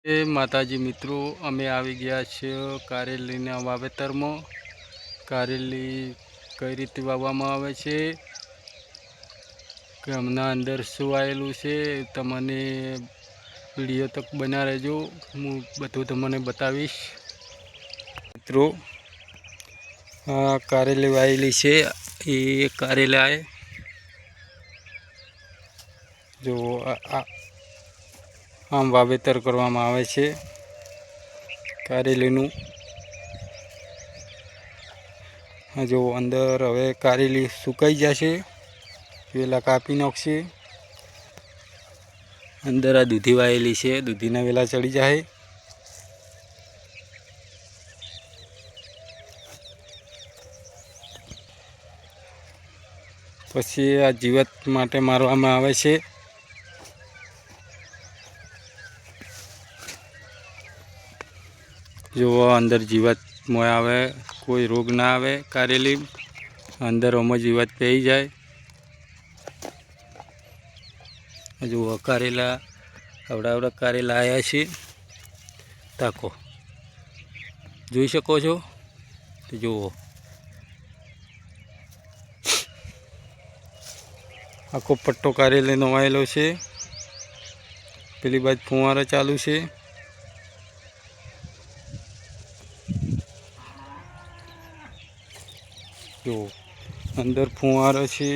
માતાજી મિત્રો, અમે આવી ગયા છીએ કારેલીના વાવેતરમાં. કારેલી કઈ રીતે વાવવામાં આવે છે કે હમણાં અંદર શું આવેલું છે તમને વિડીયો તક બના રહેજો. હું બધું તમને બતાવીશ. મિત્રો, આ કારેલી વાવેલી છે. એ કારેલા જો આમ વાવેતર કરવામાં આવે છે કારેલીનું. જો અંદર હવે કારેલી સુકાઈ જશે, વેલા કાપી નાખશે. અંદર આ દૂધી વાયેલી છે, દૂધીના વેલા ચડી જાય. પછી આ જીવત માટે મારવામાં આવે છે. જો અંદર જીવત મોય આવે, કોઈ રોગ ના આવે. કારેલી અંદર ઓમાં જીવત પઈ જાય. જુઓ કારેલા આવડા કારેલા આવ્યા છે. તાકો જોઈ શકો છો. તો જુઓ આખો પટ્ટો કારેલીનો વાયેલો છે. પેલી બાજુ ફુવારા ચાલુ છે. જો અંદર ફુવારો છે.